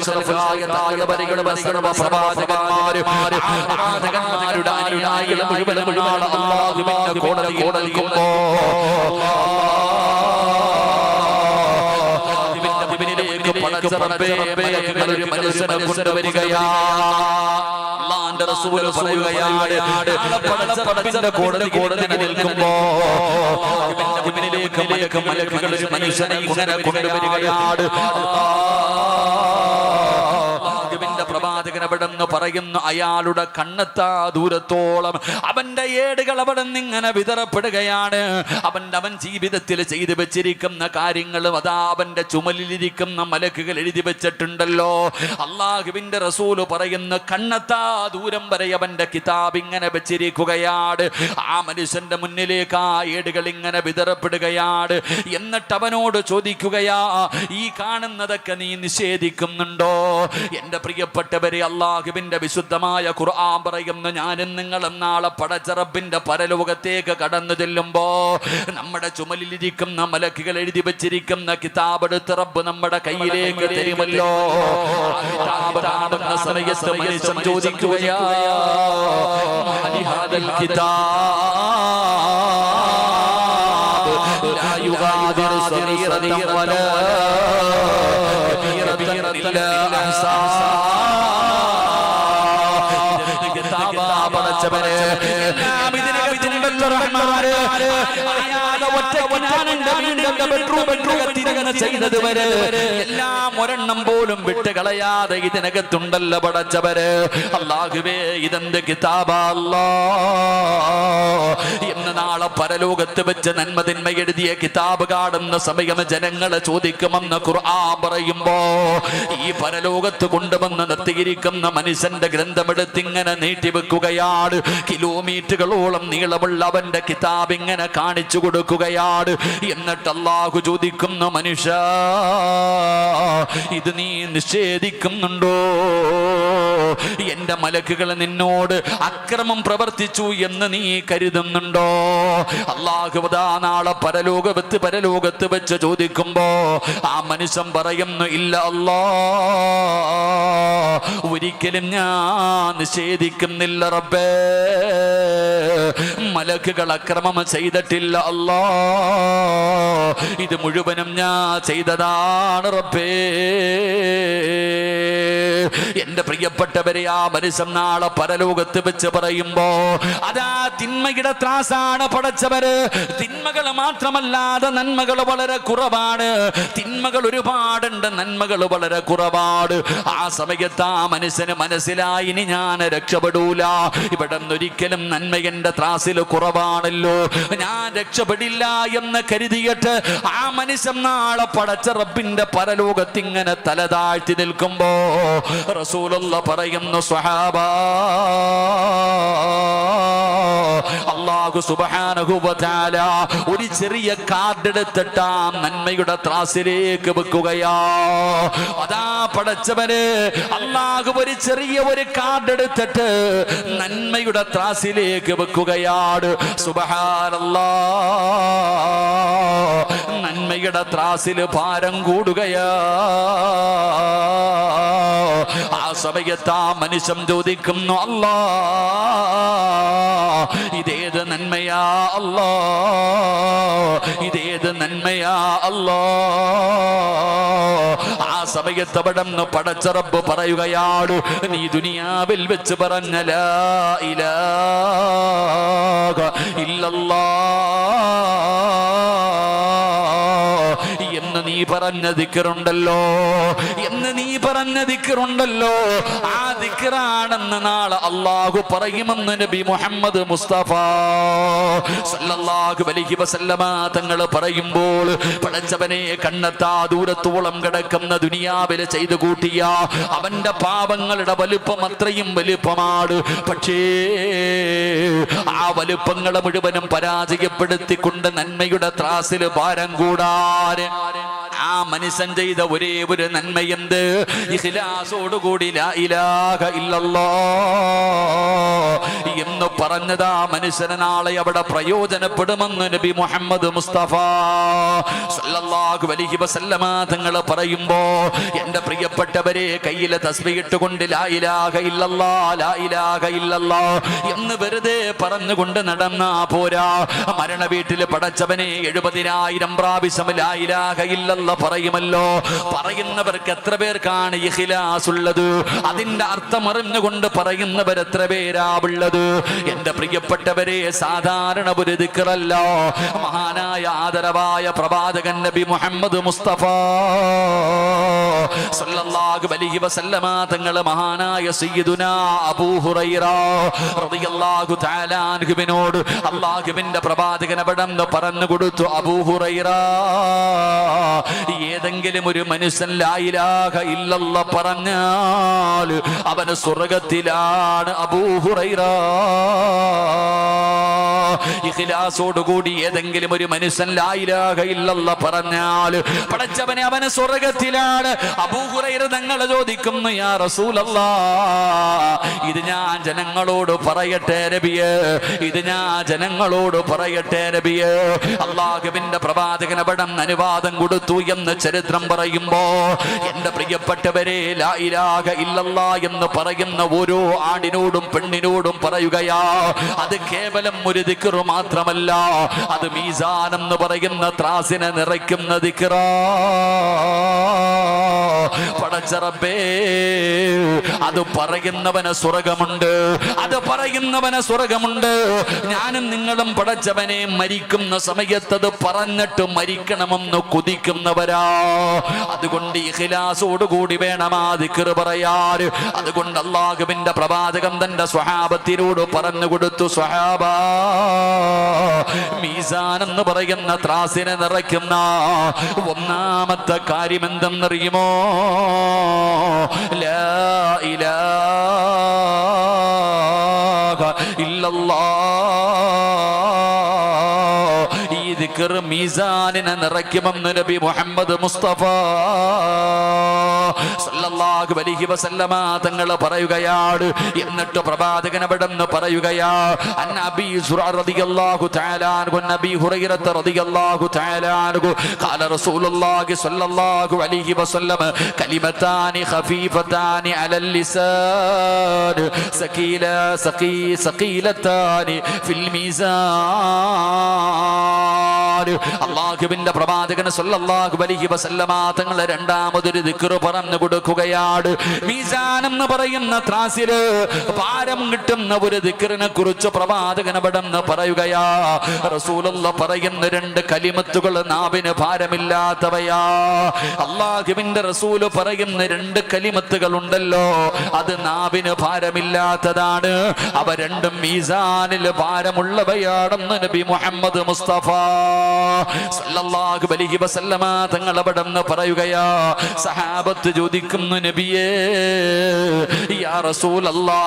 പ്രവാചകന്മാരുടെ അനുയായികൾ മുഴുവനും അല്ലാഹുവിന്റെ കോടതിയിലെത്തുമ്പോ ഒരു മനുഷ്യനെ കൊണ്ടുവരികയാണ്. അല്ലാഹുവിന്റെ റസൂൽ പറയുകയാണ്, പടച്ചറപ്പിന്റെ കോടതി നിൽക്കുമ്പോ മലക്കുകൾ ഒരു മനുഷ്യനെ ഇങ്ങനെ കൊണ്ടുവരികയാണ്. പ്രവാചകൻ അവിടെ നിന്ന് പറയുന്നു, അയാളുടെ കണ്ണെത്താ ദൂരത്തോളം അവന്റെ ഏടുകൾ അവിടെ നിന്ന് ഇങ്ങനെ വിതറപ്പെടുകയാണ്. അവൻ ജീവിതത്തിൽ ചെയ്തു വെച്ചിരിക്കുന്ന കാര്യങ്ങളും അതാ അവന്റെ ചുമലിലിരിക്കുന്ന മലക്കുകൾ എഴുതി വെച്ചിട്ടുണ്ടല്ലോ. അല്ലാഹുവിന്റെ റസൂല് പറയുന്നു, കണ്ണെത്താ ദൂരം വരെ അവന്റെ കിതാബ് ഇങ്ങനെ വെച്ചിരിക്കുകയാണ്. ആ മനുഷ്യന്റെ മുന്നിലേക്ക് ആ ഏടുകൾ ഇങ്ങനെ വിതറപ്പെടുകയാണ്. എന്നിട്ട് അവനോട് ചോദിക്കുകയാ, ഈ കാണുന്നതൊക്കെ നീ നിഷേധിക്കുന്നുണ്ടോ? എന്റെ പ്രിയപ്പെട്ടവരെ, അല്ലാഹുവിന്റെ വിശുദ്ധമായ ഖുർആൻ പറയുന്നു, ഞാനും നിങ്ങളും നാളെ പടച്ചറപ്പിന്റെ പരലോകത്തേക്ക് കടന്നു ചെല്ലുമ്പോ നമ്മുടെ ചുമലിലിരിക്കുന്ന മലക്കുകൾ എഴുതി വെച്ചിരിക്കുന്ന കിതാബ് എടുത്ത് റബ്ബ് നമ്മുടെ കയ്യിലേക്ക് തരുമല്ലോ. സമയത്ത് മനുഷ്യൻ ചോദിക്കുകയാ, ലാ യുഗാദിറു സഗീറതൻ വലാ കബീറതൻ ഇല്ലാ അഹ്സാ. എല്ലാം ഒരെണ്ണം പോലും വിട്ടുകളയാതെ ഇതിനകത്തുണ്ടല്ലോ പടച്ചവര്. അല്ലാഹുവേ, ഇതെന്ത് കിതാബാ അല്ലാഹ് എന്ന് നാളെ പരലോകത്ത് വെച്ച് നന്മതിന്മ എഴുതിയ കിതാബ് കാണുന്ന സമയം ജനങ്ങളെ ചോദിക്കുമെന്ന് ഖുർആൻ പറയുമ്പോ ഈ പരലോകത്ത് കൊണ്ടുവന്ന് നിർത്തിയിരിക്കുന്ന മനുഷ്യന്റെ ഗ്രന്ഥമെടുത്തിങ്ങനെ നീട്ടിവെക്കുകയാണ്. കിലോമീറ്ററുകളോളം നീളമുള്ള അവന്റെ കിതാബ് ഇങ്ങനെ കാണിച്ചു കൊടുക്കുകയാണ്. എന്നിട്ട് അല്ലാഹു ചോദിക്കുന്നു, മനുഷ്യ, ഇത് നീ നിഷേധിക്കുന്നുണ്ടോ? എന്റെ മലക്കുകൾ നിന്നോട് അക്രമം പ്രവർത്തിച്ചു എന്ന് നീ കരുതുന്നുണ്ടോ? അല്ലാഹു നാളെ പരലോകത്ത് വെച്ച് ചോദിക്കുമ്പോ ആ മനുഷ്യൻ പറയുന്നു, ഇല്ല അല്ലാഹ്, ഒരിക്കലും ഞാൻ നിഷേധിക്കുന്നില്ല റബ്ബേ. മലക്കുകൾ അക്രമം ചെയ്തിട്ടില്ല അല്ലാഹ്, ഇത് മുഴുവനും ഞാൻ ചെയ്തതാണ് റബ്ബേ. എന്റെ പ്രിയപ്പെട്ടവരെ, ആ മനുഷ്യൻ നാളെ പരലോകത്ത് വെച്ച് പറയുമ്പോ അതാ തിന്മയുടെ ത്രാസാണ് പടച്ചവര്. തിന്മകൾ മാത്രമല്ലാതെ നന്മകൾ വളരെ കുറവാണ്. തിന്മകൾ ഒരുപാടുണ്ട്, നന്മകൾ വളരെ കുറവാണ്. ആ സമയത്ത് ആ മനുഷ്യന് മനസ്സിലായി, ഇനി ഞാൻ രക്ഷപ്പെടൂല, ഇവിടെ ഒരിക്കലും നന്മ എന്റെ ത്രാസിൽ കുറവാണല്ലോ, ഞാൻ രക്ഷപ്പെടില്ല എന്ന് കരുതിയിട്ട് ആ മനുഷ്യൻ നാളെ പടച്ച റബ്ബിന്റെ പരലോകത്ത് ഇങ്ങനെ തല താഴ്ത്തി നിൽക്കുമ്പോ റസൂലുള്ള പറയുന്നു, സ്വഹാബാ, അല്ലാഹു സുബ്ഹാനഹു വ തആല ഒരു ചെറിയ കാർഡ് എടുത്തിട്ട് ആ നന്മയുടെ ത്രാസിലേക്ക് വെക്കുകയാ. അതാ പടച്ചവന് അല്ലാഹു ഒരു ചെറിയ ഒരു കാർഡ് എടുത്തിട്ട് നന്മയുടെ ത്രാസിലേക്ക് വെക്കുകയാണ്. സുബ്ഹാനല്ലാഹ്, നന്മയുടെ ത്രാസിൽ ഭാരം കൂടുകയാ. ആ സമയത്ത് ആ മനുഷ്യൻ ചോദിക്കുന്നു, അല്ലാ, ഇതേത് നന്മയാ അല്ലാ, ഇതേത് നന്മയാ അല്ലാ. ആ സമയത്ത് അവിടെ നിന്ന് പടച്ച റബ്ബ് പറയുകയാണ്, നീ ദുനിയാവിൽ വെച്ച് പറഞ്ഞ ലാ ഇലാഹ ഇല്ലല്ലാഹ് എന്ന് നീ പറഞ്ഞ ദിക്റുണ്ടല്ലോ, എന്ന് നീ പറഞ്ഞ ദിക്റുണ്ടല്ലോ, ആ ദിക്റാണെന്ന് നാളെ അല്ലാഹു പറയുമെന്ന് നബി മുഹമ്മദ് മുസ്തഫ സല്ലല്ലാഹു അലൈഹി വസല്ലമ തങ്ങൾ പറയുമ്പോൾ, പടച്ചവനെ, കണ്ണെത്താ ദൂരത്തോളം കിടക്കുന്ന ദുനിയാവിൽ ചെയ്തു കൂട്ടിയ അവന്റെ പാപങ്ങളുടെ വലുപ്പം അത്രയും വലുപ്പമാണ്. പക്ഷേ ആ വലുപ്പങ്ങളെ മുഴുവനും പരാജയപ്പെടുത്തിക്കൊണ്ട് നന്മയുടെ ത്രാസിൽ ഭാരം കൂടാൻ ആ മനുഷ്യൻ ചെയ്ത ഒരേ ഒരു നന്മയെന്ത്? ഇഖ്ലാസോടുകൂടി ലാ ഇലാഹ ഇല്ലല്ലാഹ് എന്ന് പറഞ്ഞത് ആ മനുഷ്യന് നാളെ അവിടെ പ്രയോജനപ്പെടുമെന്ന് നബി മുഹമ്മദ് മുസ്തഫ സല്ലല്ലാഹു അലൈഹി വസല്ലമ തങ്ങൾ പറയുമ്പോ, എന്റെ പ്രിയപ്പെട്ടവരെ, കയ്യിലെ തസ്ബീഹ് ഇട്ടുകൊണ്ട് ലാ ഇലാഹ ഇല്ലല്ലാഹ്, ലാ ഇലാഹ ഇല്ലല്ലാഹ് എന്ന് വെറുതെ പറഞ്ഞുകൊണ്ട് നടന്നാ പോരാ. മരണ വീട്ടിൽ പടച്ചവനെ 70,000 പ്രാവശ്യം ലാ ഇലാഹ ഇല്ലല്ലാഹ് പറയുമല്ലോ. പറയുന്നവർക്ക് എത്ര പേർക്കാണ് ഇഖ്ലാസ് ഉള്ളത്? അതിന്റെ അർത്ഥം അറിഞ്ഞുകൊണ്ട് പറയുന്നവർ എത്ര പേരാ ഉള്ളത്? എന്റെ പ്രിയപ്പെട്ടവരെ, സാധാരണ ഒരു ദിക്റല്ല. മഹാനായ ആദരവായ പ്രവാചകൻ നബി മുഹമ്മദ് മുസ്തഫ സല്ലല്ലാഹു അലൈഹി വസല്ലമ തങ്ങൾ മഹാനായ സയ്യിദുനാ അബൂ ഹുറൈറ റളിയല്ലാഹു തആല അൻഹുവിനോട് അല്ലാഹുവിന്റെ പ്രവാചകൻ അവിടെന്ന് പറഞ്ഞു കൊടുത്തു, അബൂ ഹുറൈറ, ഏതെങ്കിലും ഒരു മനുഷ്യൻ ലാ ഇലാഹ ഇല്ലല്ലാഹ് പറഞ്ഞാൽ അവന് സ്വർഗ്ഗത്തിലാണ്. അബൂ ഹുറൈറ, ഇഖ്ലാസോടുകൂടി ഏതെങ്കിലും ഒരു മനുഷ്യൻ ലാ ഇലാഹ ഇല്ലല്ലാഹ് പറഞ്ഞാൽ പടച്ചവനെ അവന് സ്വർഗ്ഗത്തിലാണ്. അബൂ ഹുറൈറ തങ്ങൾ ചോദിക്കുന്നു, യാ റസൂലല്ലാഹ്, ഇത് ഞാൻ ജനങ്ങളോട് പറയട്ടെ നബിയേ, ഇത് ഞാൻ ജനങ്ങളോട് പറയട്ടെ നബിയേ? അല്ലാഹുവിന്റെ പ്രവാചകൻ അവിടെ അനുവാദം കൊടുത്തു എന്ന് ചരിത്രം പറയുമ്പോ, എന്റെ പ്രിയപ്പെട്ടവരെ, ലാ ഇലാഹ ഇല്ലല്ലാഹ് എന്ന് പറയുന്ന ഓരോ ആണിനോടും പെണ്ണിനോടും പറയുകയാ, അത് കേവലം ഒരു ദിക്ർ മാത്രമല്ല, അത് മീസാൻ എന്ന് പറയുന്ന ത്രാസിനെ നിറയ്ക്കുന്ന ദിക്റാ. പടച്ച റബ്ബേ, അത് പറയുന്നവന് സ്വർഗ്ഗമുണ്ട്, അത് പറയുന്നവന് സ്വർഗ്ഗമുണ്ട്. ഞാനും നിങ്ങളും പടച്ചവനെ മരിക്കുന്ന സമയത്ത് അത് പറഞ്ഞിട്ട് മരിക്കണമെന്ന് കുതിക്കുന്നവരാ. അതുകൊണ്ട് ഇഖ്ലാസോടുകൂടി വേണം ആ ദിക്ർ പറയാൻ. അതുകൊണ്ട് അല്ലാഹുവിന്റെ പ്രവാചകൻ തന്റെ സ്വഹാബത്തിനോട് പറഞ്ഞു കൊടുത്തു, സ്വഹാബാ, മീസാൻ എന്ന് പറയുന്ന ത്രാസിനെ നിറയ്ക്കുന്ന ഒന്നാമത്തെ കാര്യം എന്തെന്നറിയുമോ? ലാ ഇലാഹ ഇല്ലല്ലാഹ്. ഈ ദിക്ർ മീസാനിനെ നിറയ്ക്കുമെന്ന് നബി മുഹമ്മദ് മുസ്തഫ സല്ലല്ലാഹു അലൈഹി വസല്ലമ തങ്ങൾ പറയുകയാണ്. എന്നിട്ട് പ്രവാചകൻ അവിടെന്ന് പറയുകയാ, അന്നബി റളിയല്ലാഹു തആല അൻഹു, നബി ഹുറൈറ റളിയല്ലാഹു തആല അൻഹു, ഖാല റസൂലുള്ളാഹി സ്വല്ലല്ലാഹു അലൈഹി വസല്ലം, കലിമതാനി ഖഫീഫതാനി അലൽ ലിസാൻ സഖീലതാനി ഫിൽ മീസാൻ. അല്ലാഹുവിന്റെ പ്രവാചകൻ സല്ലല്ലാഹു അലൈഹി വസല്ലമ തങ്ങൾ രണ്ടാമതൊരു ദിക്ർ പറഞ്ഞു കൊടുക്കുകയാണ്. മീസാൻ എന്ന് പറയുന്ന ത്രാസില് ഭാരം കിട്ടുന്ന ഒരു ദിക്റിനെ കുറിച്ച് പ്രവാചകൻ അവിടെന്ന് പറയുകയാ. റസൂലുള്ളാഹി പറയുന്ന രണ്ട് കലിമത്തുകൾ നാവിന് ഭാരമില്ലാത്തവയാ. അല്ലാഹുവിന്റെ റസൂല് പറയുന്ന രണ്ട് കലിമത്തുകൾ ഉണ്ടല്ലോ, അത് നാവിന് ഭാരമില്ലാത്തതാണ്. അവ രണ്ടും മീസാനിൽ ഭാരമുള്ളവയാണെന്ന് നബി മുഹമ്മദ് മുസ്തഫ സല്ലല്ലാഹു അലൈഹി വസല്ലമ തങ്ങൾ അവിടെന്ന് പറയുകയാ. സഹാബത്ത് ചോദിക്കുന്നു, നബിയേ യാ റസൂലല്ലാഹ്,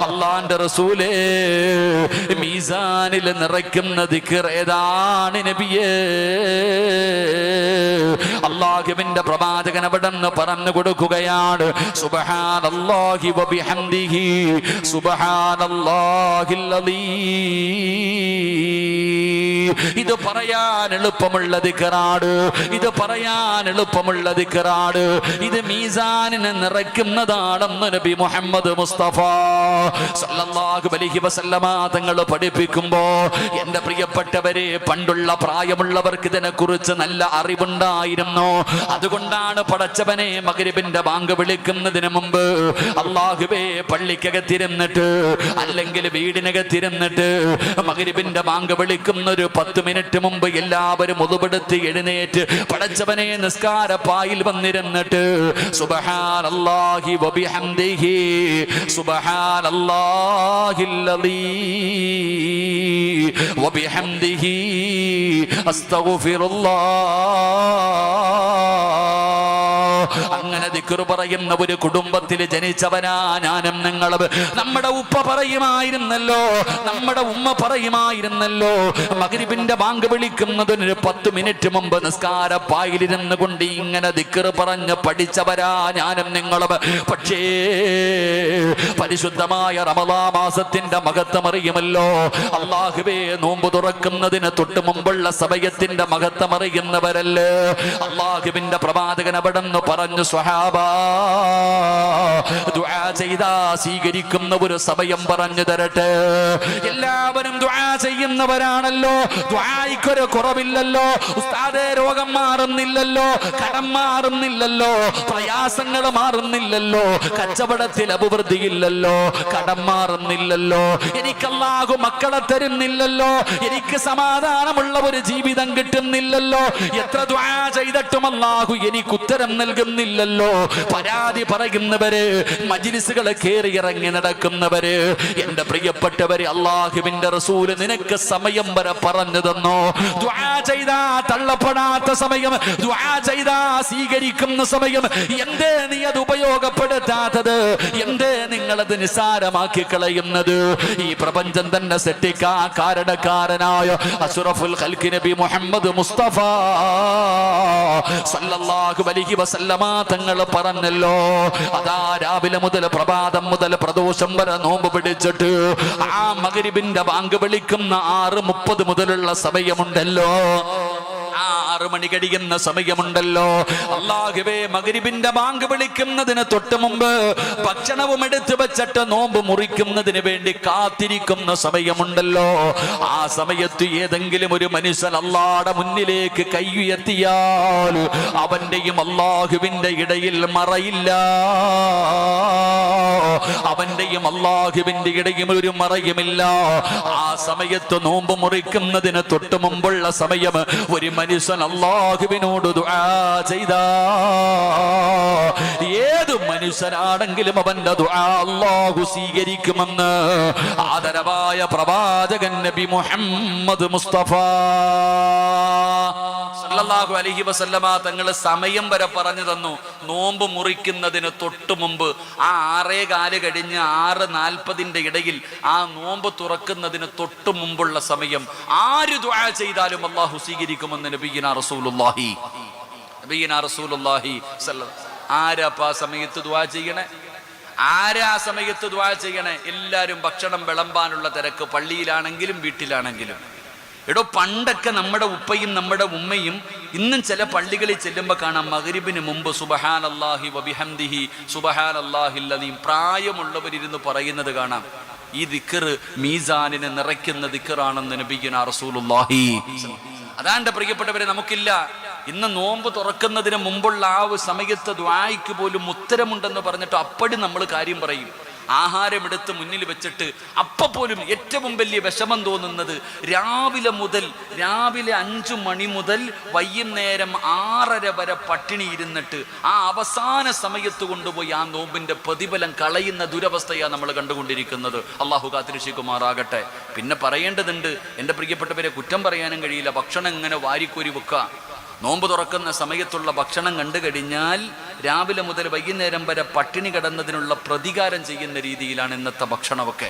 അല്ലാഹുവിന്റെ റസൂലേ, മീസാനിൽ നിറയ്ക്കുന്ന ദിക്ർ ഏതാണ് നബിയേ? അല്ലാഹുവിന്റെ പ്രവാചകൻ അവിടെന്ന് പറഞ്ഞു കൊടുക്കുകയാണ്, സുബ്ഹാനല്ലാഹി വബിഹംദിഹി സുബ്ഹാനല്ലാഹിൽ അലീം. ഇത് പറയാൻ എളുപ്പമുള്ള ദിക്റാണ്, ഇത് പറയാൻ എളുപ്പമുള്ള ദിക്റാണ്. ഇത് മീസാനിനെ നിറയ്ക്കുന്നതാണെന്ന് നബി മുഹമ്മദ് മുസ്തഫ സല്ലല്ലാഹു അലൈഹി വസല്ലമ തങ്ങൾ പഠിപ്പിക്കുമ്പോ, എന്റെ പ്രിയപ്പെട്ടവരെ, പണ്ടുള്ള പ്രായമുള്ളവർക്ക് ഇതിനെക്കുറിച്ച് നല്ല അറിവുണ്ടായിരുന്നു. അതുകൊണ്ടാണ് പടച്ചവനെ മഗ്രിബിന്റെ ബാങ്ക് വിളിക്കുന്നതിന് മുമ്പ് അല്ലാഹുവേ പള്ളിക്കകത്തിരുന്നിട്ട് അല്ലെങ്കിൽ വീടിനകത്തിരുന്നിട്ട് മഗ്രിബിന്റെ ബാങ്ക് വിളിക്കുന്ന ഒരു 10 മിനിറ്റ് മുമ്പ് എല്ലാവരും ഉളുവെടുത്ത് എഴുന്നേറ്റ് പടച്ചവനെ നിസ്കാരപ്പായിൽ വന്നിരുന്നിട്ട് സുബ്ഹാനല്ലാഹി വബിഹംദിഹി സുബ്ഹാനല്ലാഹിൽ അലീം വബിഹംദിഹി അസ്തഗ്ഫിറുല്ലാഹ്. അങ്ങനെ ദിക്ർ പറയുന്ന ഒരു കുടുംബത്തിൽ ജനിച്ചവനാ ഞാനും നിങ്ങളും. നമ്മുടെ ഉപ്പ പറയുമായിരുന്നല്ലോ, നമ്മുടെ ഉമ്മ പറയുമായിരുന്നല്ലോ, മഗ്രിബിന്റെ ബാങ്ക് വിളിക്കുന്നതിന് 10 മിനിറ്റ് മുമ്പ് നിസ്കാരപ്പായിലിരുന്ന് കൊണ്ട് ഇങ്ങനെ ദിക്ർ പറഞ്ഞ് പഠിച്ചവരാ ഞാനും നിങ്ങളും. പക്ഷേ പരിശുദ്ധമായ റമളാൻ മാസത്തിന്റെ മഹത്വം അറിയുമല്ലോ. അല്ലാഹുവേ, നോമ്പ് തുറക്കുന്നതിന് തൊട്ട് മുമ്പുള്ള സമയത്തിന്റെ മഹത്വം അറിയുന്നവരല്ലേ. അല്ലാഹുവിന്റെ പ്രവാചകൻ അവിടെന്ന് പറഞ്ഞു, സ്വഹാബാ, ദുആ ചെയ്താ സ്വീകരിക്കുന്ന ഒരു സമയം പറഞ്ഞു തരട്ടെ. എല്ലാവരും ദുആ ചെയ്യുന്നവരാണല്ലോ, ദുആയ്ക്കൊരു കുറവില്ലല്ലോ. ഉസ്താദേ, രോഗം മാറുന്നില്ലല്ലോ, കടം മാറുന്നില്ലല്ലോ, പ്രയാസങ്ങൾ മാറുന്നില്ലല്ലോ, കച്ചവടത്തിൽ അഭിവൃദ്ധിയില്ലല്ലോ, കടം മാറുന്നില്ലല്ലോ, എനിക്ക് അല്ലാഹു മക്കളെ തരുന്നില്ലല്ലോ, എനിക്ക് സമാധാനമുള്ള ഒരു ജീവിതം കിട്ടുന്നില്ലല്ലോ, എത്ര ദുആ ചെയ്തിട്ടും അല്ലാഹു എനിക്ക് ഉത്തരം നൽകുന്നില്ലല്ലോ. പരാതി പറയുന്നവര്, മജ്ലിസുകളെ കേറി ഇറങ്ങി നടക്കുന്നവര്, എന്റെ പ്രിയപ്പെട്ടവര്, അല്ലാഹുവിന്റെ റസൂല് നിനക്ക് സമയം വരെ പറഞ്ഞു തന്നോ. ദുആ ചെയ്താ തള്ളപ്പെടാത്ത സമയം, ദുആ ചെയ്താ സ്വീകരിക്കുന്ന സമയം, എന്തേ നീ അത് ഉപയോഗപ്പെടുത്താത്തത്? എന്തേ നിങ്ങളത് നിസാരമാക്കി കളയുന്നത്? ഈ പ്രപഞ്ചം തന്നെ സെറ്റിക്കാ കാരണക്കാരനായ അഷ്റഫുൽ ഖൽഖി നബി മുഹമ്മദ് മുസ്തഫ സല്ലല്ലാഹു അലൈഹി വസല്ലമ തങ്ങൾ പറഞ്ഞല്ലോ, അതാ രാവിലെ മുതൽ പ്രഭാതം മുതൽ പ്രദോഷം വരെ നോമ്പ് പിടിച്ചിട്ട് ആ മഗ്രിബിന്റെ ബാങ്ക് വിളിക്കുന്ന 6:30 മുതലുള്ള സമയമുണ്ടല്ലോ, 6 മണി കഴിയുന്ന സമയമുണ്ടല്ലോ, അല്ലാഹുവേ, മഗ്രിബിന്റെ ബാങ്ക് വിളിക്കുന്നതിന് തൊട്ട് മുമ്പ് ഭക്ഷണവും എടുത്തു വെച്ചിട്ട് നോമ്പ് മുറിക്കുന്നതിന് വേണ്ടി കാത്തിരിക്കുന്ന സമയമുണ്ടല്ലോ. ആ സമയത്ത് ഏതെങ്കിലും ഒരു മനുഷ്യൻ അല്ലാഹുവിന്റെ മുന്നിലേക്ക് കൈ ഉയർത്തിയാൽ അവന്റെയും അല്ലാഹുവിന്റെ ഇടയിൽ മറയില്ല, അവന്റെയും അല്ലാഹുവിന്റെ ഇടയിൽ ഒരു മറയുമില്ല. ആ സമയത്ത് നോമ്പ് മുറിക്കുന്നതിന് തൊട്ട് മുമ്പുള്ള സമയം ഒരു മനുഷ്യൻ അല്ലാഹുവിനോട് ദുആ ചെയ്താ, ഏത് മനുഷ്യനാണെങ്കിലും അവന്റെ ദുആ അല്ലാഹു സ്വീകരിക്കുമെന്ന് ആദരവായ പ്രവാചകൻ നബി മുഹമ്മദ് മുസ്തഫ സല്ലല്ലാഹു അലൈഹി വസല്ലമ തങ്ങൾ സമയം വരെ പറഞ്ഞു തന്നു. നോമ്പ് മുറിക്കുന്നതിന് തൊട്ട് മുമ്പ് ആ 6:15 കഴിഞ്ഞ് 6:40 ഇടയിൽ ആ നോമ്പ് തുറക്കുന്നതിന് തൊട്ട് മുമ്പുള്ള സമയം ആര് ദുആ ചെയ്താലും അല്ലാഹു സ്വീകരിക്കുമെന്ന് നബിയിന റസൂലുള്ളാഹി ആരാപ്പാ സമയത്ത് ദുആ ചെയ്യണേ? ആരാ സമയത്ത് ദുആ ചെയ്യണേ? എല്ലാവരും ഭക്ഷണം വിളമ്പാനുള്ള തിരക്ക്, പള്ളിയിലാണെങ്കിലും വീട്ടിലാണെങ്കിലും. എടോ, പണ്ടൊക്കെ നമ്മുടെ ഉപ്പയും നമ്മുടെ ഉമ്മയും ഇന്നും ചില പള്ളികളിൽ ചെല്ലുമ്പോൾ കാണാം മഗ്രിബിന് മുമ്പ് സുബ്ഹാനല്ലാഹി വബിഹംദിഹി സുബ്ഹാനല്ലാഹിൽ അലീം പ്രായമുള്ളവരിരുന്ന് പറയുന്നത് കാണാം. ഈ ദിക്ർ മീസാനിനെ നിറയ്ക്കുന്ന ദിക്റാണെന്ന് നബിയുനാ റസൂലുള്ളാഹി. അതാണ്ട് പ്രിയപ്പെട്ടവരെ, നമുക്കില്ല. ഇന്ന് നോമ്പ് തുറക്കുന്നതിന് മുമ്പുള്ള ആ ഒരു സമയത്ത് ദുആയ്ക്ക് പോലും ഉത്തരമുണ്ടെന്ന് പറഞ്ഞിട്ട് അപ്പടി നമ്മൾ കാര്യം പറയും. ആഹാരമെടുത്ത് മുന്നിൽ വെച്ചിട്ട് അപ്പോലും ഏറ്റവും വലിയ വിഷമം തോന്നുന്നത് രാവിലെ 5 മണി മുതൽ വൈകുന്നേരം 6:30 വരെ പട്ടിണി ഇരുന്നിട്ട് ആ അവസാന സമയത്ത് കൊണ്ടുപോയി ആ നോമ്പിന്റെ പ്രതിഫലം കളയുന്ന ദുരവസ്ഥയാണ് നമ്മൾ കണ്ടുകൊണ്ടിരിക്കുന്നത്. അള്ളാഹു കാത്തിരക്ഷിക്കുമാറാകട്ടെ. പിന്നെ പറയേണ്ടതുണ്ട്, എൻ്റെ പ്രിയപ്പെട്ടവരെ, കുറ്റം പറയാനും കഴിയില്ല. ഭക്ഷണം ഇങ്ങനെ വാരിക്കോരി വെക്കുക. നോമ്പ് തുറക്കുന്ന സമയത്തുള്ള ഭക്ഷണം കണ്ടു കഴിഞ്ഞാൽ രാവിലെ മുതൽ വൈകുന്നേരം വരെ പട്ടിണി കിടന്നതിനുള്ള പ്രതികാരം ചെയ്യുന്ന രീതിയിലാണ് ഇന്നത്തെ ഭക്ഷണമൊക്കെ.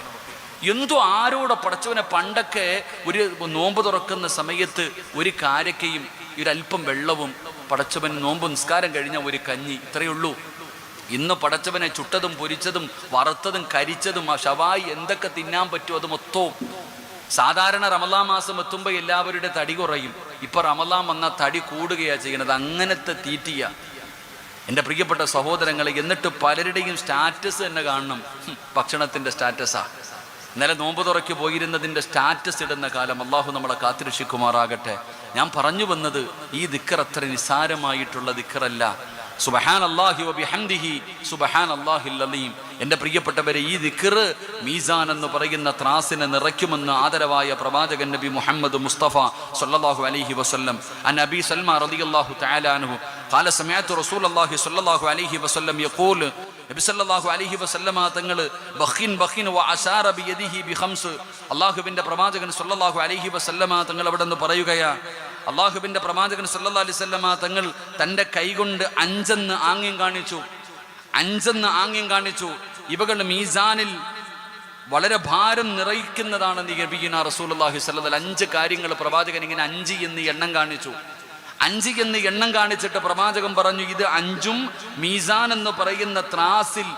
എന്തോ ആരോടെ പടച്ചവനെ, പണ്ടൊക്കെ ഒരു നോമ്പ് തുറക്കുന്ന സമയത്ത് ഒരു കാരക്കയും ഒരല്പം വെള്ളവും, പടച്ചവൻ നോമ്പ് നിസ്കാരം കഴിഞ്ഞ ഒരു കഞ്ഞി, ഇത്രയേ ഉള്ളൂ. ഇന്ന് പടച്ചവനെ ചുട്ടതും പൊരിച്ചതും വറുത്തതും കരിച്ചതും ആ ഷവായി എന്തൊക്കെ തിന്നാൻ പറ്റുമോ അത് മൊത്തവും. സാധാരണ റമളാൻ മാസം എത്തുമ്പോൾ എല്ലാവരുടെ തടി കുറയും. ഇപ്പൊ റമളാൻ വന്നാൽ തടി കൂടുകയാണ് ചെയ്യുന്നത്. അങ്ങനത്തെ തീറ്റിയ എൻ്റെ പ്രിയപ്പെട്ട സഹോദരങ്ങളെ. എന്നിട്ട് പലരുടെയും സ്റ്റാറ്റസ് തന്നെ കാണണം, ഭക്ഷണത്തിൻ്റെ സ്റ്റാറ്റസാ. ഇന്നലെ നോമ്പ് തുറയ്ക്ക് പോയിരുന്നതിൻ്റെ സ്റ്റാറ്റസ് ഇടുന്ന കാലം. അള്ളാഹു നമ്മളെ കാത്തിരക്ഷിക്കുമാറാകട്ടെ. ഞാൻ പറഞ്ഞു വന്നത്, ഈ ദിക്ർ അത്ര നിസാരമായിട്ടുള്ള ദിക്റല്ല. സുബ്ഹാനല്ലാഹി വബിഹംദിഹി സുബ്ഹാനല്ലാഹിൽ അലീം. എൻ്റെ പ്രിയപ്പെട്ടവരെ, ഈ ദിക്ർ മീസാൻ എന്ന് പറയുന്ന ത്രാസിനെ നിറയ്ക്കുമെന്ന് ആദരവായ പ്രവാചകൻ നബി മുഹമ്മദ് മുസ്തഫ സല്ലല്ലാഹു അലൈഹി വസല്ലം. അൻ നബി സൽമാൻ റളിയല്ലാഹു തആല അൻഹു ഖാല സമഅതു റസൂലുള്ളാഹി സല്ലല്ലാഹു അലൈഹി വസല്ലം യഖൂൽ. നബി സല്ലല്ലാഹു അലൈഹി വസല്ലമ തങ്ങൾ ബഖിൻ വ അശാറ ബിയദിഹി ബിഖംസ്. അല്ലാഹുവിൻ്റെ പ്രവാചകൻ സല്ലല്ലാഹു അലൈഹി വസല്ലമ തങ്ങൾ അവിടെ നിന്ന് പറയുകയാ, അള്ളാഹുവിൻ്റെ പ്രവാചകൻ സല്ലല്ലാഹു അലൈഹി വസല്ലമ തങ്ങൾ തൻ്റെ കൈകൊണ്ട് 5 ആംഗ്യം കാണിച്ചു. 5 ആംഗ്യം കാണിച്ചു. ഇവകൾ മീസാനിൽ വളരെ ഭാരം നിറയ്ക്കുന്നതാണെന്ന് നബിയുനാ റസൂലുള്ളാഹി സ്വല്ലല്ലാഹു അലൈഹി വസല്ലം. 5 കാര്യങ്ങൾ പ്രവാചകൻ ഇങ്ങനെ 5 എന്ന് എണ്ണം കാണിച്ചു. 5 എന്ന് എണ്ണം കാണിച്ചിട്ട് പ്രവാചകൻ പറഞ്ഞു, ഇത് 5ഉം മീസാൻ എന്ന് പറയുന്ന ത്രാസിൽ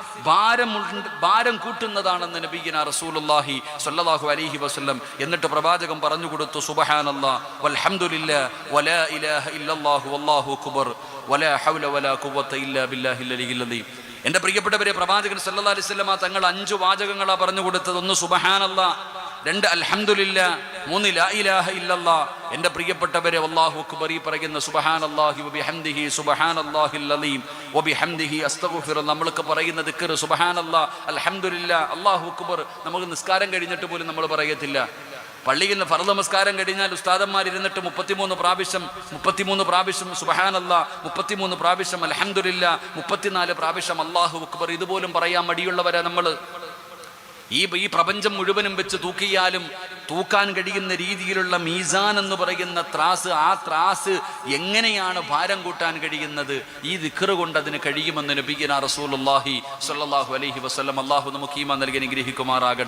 ഭാരം കൂട്ടുന്നതാണെന്ന് നബിയുനാ റസൂലുള്ളാഹി സ്വല്ലല്ലാഹു അലൈഹി വസല്ലം. എന്നിട്ട് പ്രവാചകൻ പറഞ്ഞു കൊടുത്തു, സുബ്ഹാനല്ലാഹ് വൽഹംദുലില്ലാഹ് വലാ ഇലാഹ ഇല്ലല്ലാഹു വല്ലാഹു അക്ബർ വലാ ഹൗല വലാ ഖുവത ഇല്ലാ ബില്ലാഹിൽ അലിയിൽ അദീം. എൻ്റെ പ്രിയപ്പെട്ടവരെ, പ്രവാചകൻ സല്ലല്ലാഹു അലൈഹി വസല്ലം തങ്ങൾ 5 വാചകങ്ങളാണ് പറഞ്ഞു കൊടുത്തത്. 1 സുബ്ഹാനല്ലാഹ്, 2 അൽഹംദുലില്ലാഹ്, 3 ലാ ഇലാഹ ഇല്ലല്ലാഹ്. എൻ്റെ പ്രിയപ്പെട്ടവരെ, അല്ലാഹു അക്ബർ ഈ പറയുന്ന സുബ്ഹാനല്ലാഹി വബിഹംദിഹി സുബ്ഹാനല്ലാഹിൽ അലീം വബിഹംദിഹി അസ്തഗ്ഫിർ, നമ്മൾക്ക് പറയുന്ന ദിക്ർ സുബ്ഹാനല്ലാഹ്, അൽഹംദുലില്ലാഹ്, അല്ലാഹു അക്ബർ നമുക്ക് നിസ്കാരം കഴിഞ്ഞിട്ട് പോലും നമ്മൾ പറയത്തില്ല. പള്ളിയിൽ നിന്ന് ഫർദ് നമസ്കാരം കഴിഞ്ഞാൽ ഉസ്താദന്മാർ ഇരുന്നിട്ട് 33 പ്രാവശ്യം സുബ്ഹാനല്ലാഹ്, 33 പ്രാവശ്യം അൽഹംദുലില്ലാഹ്, 34 പ്രാവശ്യം അല്ലാഹു അക്ബർ. ഇതുപോലും പറയാൻ മടിയുള്ളവരാ നമ്മൾ. ഈ പ്രപഞ്ചം മുഴുവനും വെച്ച് തൂക്കിയാലും തൂക്കാൻ കഴിയുന്ന രീതിയിലുള്ള മീസാൻ എന്ന് പറയുന്ന ത്രാസ്, ആ ത്രാസ് എങ്ങനെയാണ് ഭാരം കൂട്ടാൻ കഴിയുന്നത്? ഈ ദിക്ർ കൊണ്ട് അതിന് കഴിയുമെന്ന് നബിയുനാ റസൂലുള്ളാഹി സ്വല്ലല്ലാഹു അലൈഹി വസല്ലം. അല്ലാഹു നമുക്ക് ഈമാൻ നൽകി അനുഗ്രഹിക്കുമാറാകട്ടെ.